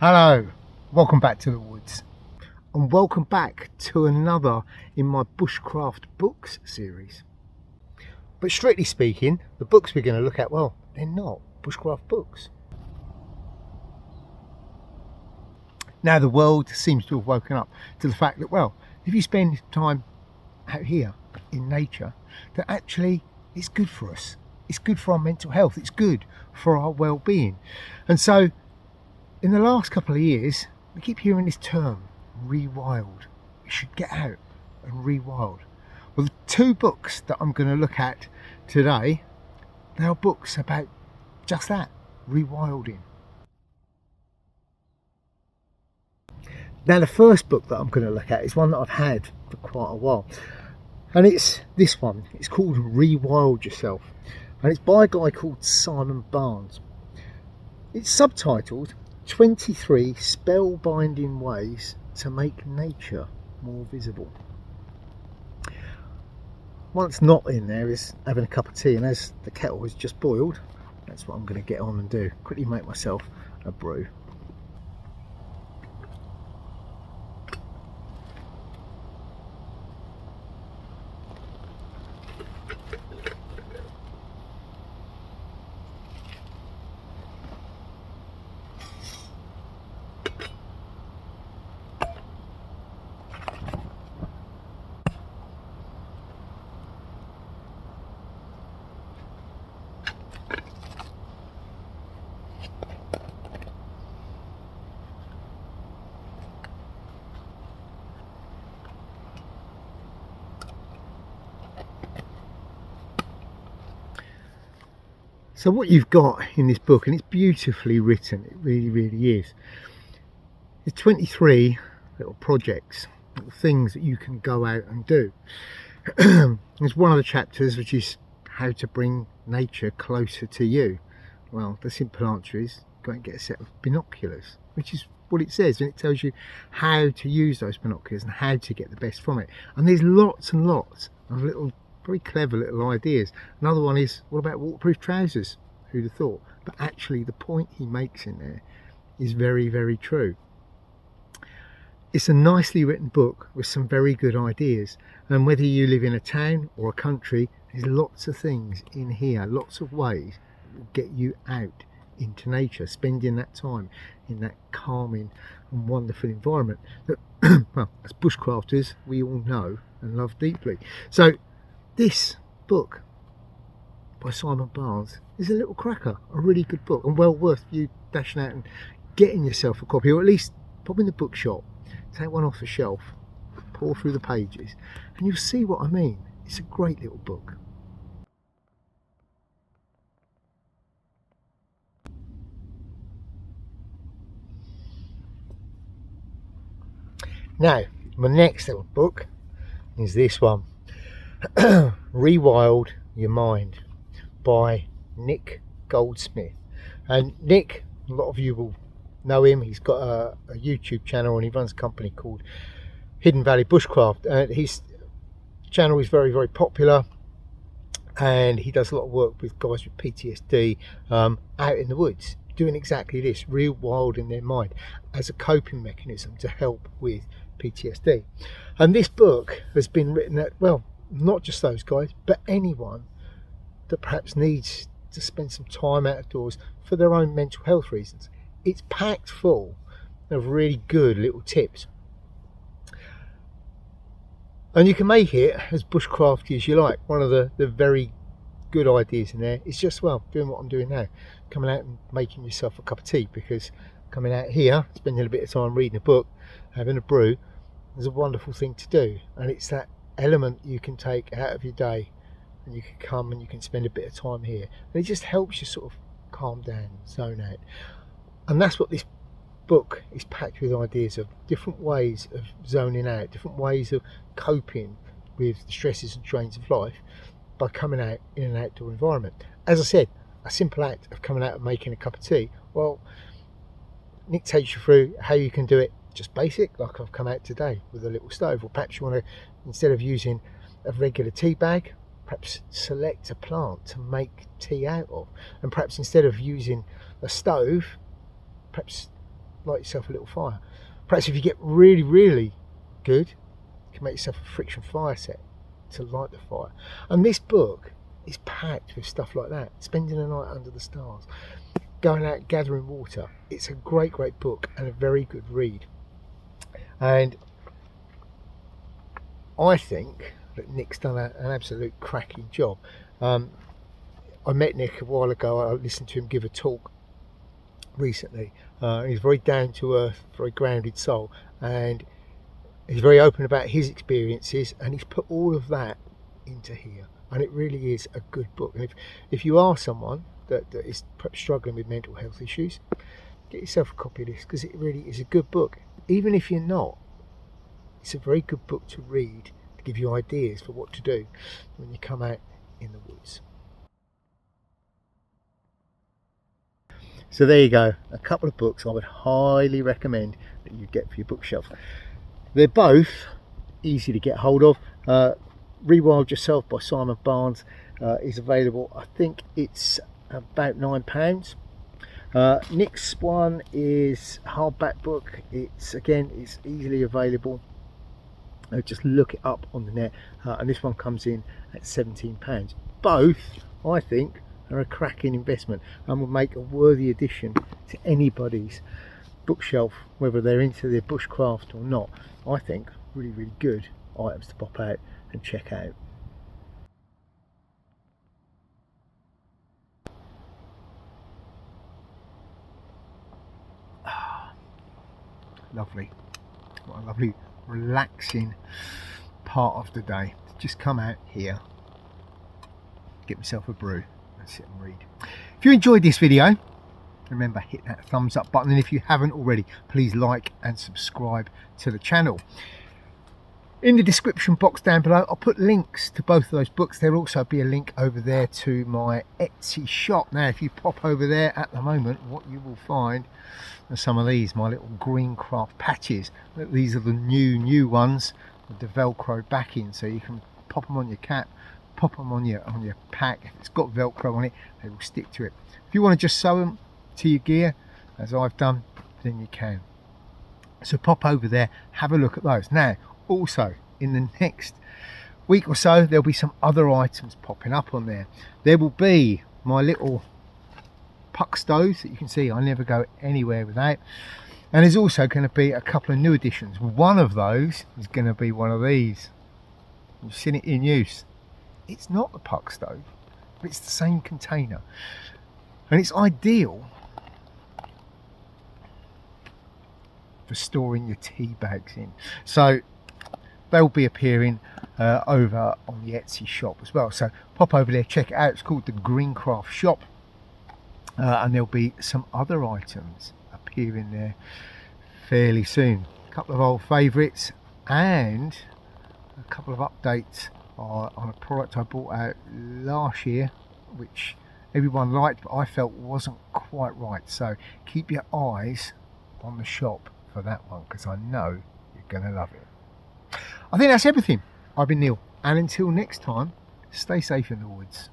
Hello, welcome back to the woods, and welcome back to another in my Bushcraft books series. But strictly speaking, the books we're going to look at, well, they're not Bushcraft books. Now the world seems to have woken up to the fact that, well, if you spend time out here in nature, that actually it's good for us. It's good for our mental health. It's good for our well-being. And so in the last couple of years, we keep hearing this term, rewild. We should get out and rewild. Well, the two books that I'm going to look at today, they are books about just that, rewilding. Now, the first book that I'm going to look at is one that I've had for quite a while. And it's this one. It's called Rewild Yourself. And it's by a guy called Simon Barnes. It's subtitled 23 Spellbinding Ways to Make Nature More Visible. What's not in there is having a cup of tea, and as the kettle has just boiled, that's what I'm going to get on and do. Quickly make myself a brew. So what you've got in this book, and it's beautifully written, it really is, there's 23 little projects, little things that you can go out and do. There's one of the chapters which is how to bring nature closer to you. Well, the simple answer is go and get a set of binoculars, which is what it says, and it tells you how to use those binoculars and how to get the best from it. And there's lots and lots of little very clever little ideas. Another one is, what about waterproof trousers? Who'd have thought? But actually the point he makes in there is very true. It's a nicely written book with some very good ideas, and whether you live in a town or a country, there's lots of things in here, lots of ways that will get you out into nature, spending that time in that calming and wonderful environment that well, as bushcrafters we all know and love deeply. So this book by Simon Barnes is a little cracker, a really good book, and well worth you dashing out and getting yourself a copy, or at least pop in the bookshop, take one off the shelf, pour through the pages, and you'll see what I mean. It's a great little book. Now, my next little book is this one. Rewild Your Mind by Nick Goldsmith. And Nick, a lot of you will know him. He's got a YouTube channel and he runs a company called Hidden Valley Bushcraft, and his channel is very popular, and he does a lot of work with guys with PTSD out in the woods, doing exactly this, rewilding their mind as a coping mechanism to help with PTSD. And this book has been written at, well, not just those guys, but anyone that perhaps needs to spend some time outdoors for their own mental health reasons. It's packed full of really good little tips, and you can make it as bushcrafty as you like. One of the very good ideas in there is just, well, doing what I'm doing now, coming out and making yourself a cup of tea, because coming out here, spending a bit of time reading a book, having a brew, is a wonderful thing to do. And it's that element you can take out of your day, and you can come and you can spend a bit of time here, and it just helps you sort of calm down, zone out. And that's what this book is packed with, ideas of different ways of zoning out, different ways of coping with the stresses and strains of life by coming out in an outdoor environment. As I said, a simple act of coming out and making a cup of tea, well, Nick takes you through how you can do it just basic, like I've come out today with a little stove, or perhaps you want to, instead of using a regular tea bag, perhaps select a plant to make tea out of, and perhaps instead of using a stove, perhaps light yourself a little fire. Perhaps if you get really, really good, you can make yourself a friction fire set to light the fire. And this book is packed with stuff like that. Spending the night under the stars, going out gathering water. It's a great, great book and a very good read. And I think that Nick's done an absolute cracking job. I met Nick a while ago. I listened to him give a talk recently. He's very down to earth, very grounded soul, and he's very open about his experiences, and he's put all of that into here, and it really is a good book. And if you are someone that is perhaps struggling with mental health issues, get yourself a copy of this, because it really is a good book. Even if you're not, it's a very good book to read to give you ideas for what to do when you come out in the woods. So there you go, a couple of books I would highly recommend that you get for your bookshelf. They're both easy to get hold of. Rewild Yourself by Simon Barnes is available. I think it's about £9. Nick's one is a hardback book. It's easily available. Just look it up on the net, and this one comes in at £17. Both, I think, are a cracking investment and will make a worthy addition to anybody's bookshelf, whether they're into their bushcraft or not. I think really, really good items to pop out and check out. Lovely. What a lovely relaxing part of the day to just come out here, get myself a brew and sit and read. If you enjoyed this video, remember, hit that thumbs up button, and if you haven't already, please like and subscribe to the channel. In the description box down below, I'll put links to both of those books. There'll also be a link over there to my Etsy shop. Now, if you pop over there at the moment, what you will find are some of these, my little Greencraft patches. These are the new ones with the Velcro backing, so you can pop them on your cap, pop them on your pack. If it's got Velcro on it, they will stick to it. If you want to just sew them to your gear, as I've done, then you can. So pop over there, have a look at those. Now, also in the next week or so, there'll be some other items popping up on there. There will be my little puck stoves that you can see I never go anywhere without, and there's also going to be a couple of new additions. One of those is going to be one of these. You've seen it in use. It's not the puck stove, but it's the same container, and it's ideal for storing your tea bags in. So they'll be appearing over on the Etsy shop as well. So pop over there, check it out. It's called the Greencraft shop, and there'll be some other items appearing there fairly soon. A couple of old favourites and a couple of updates on a product I bought out last year, which everyone liked, but I felt wasn't quite right. So keep your eyes on the shop for that one, because I know you're going to love it. I think that's everything. I've been Neil, and until next time, stay safe in the woods.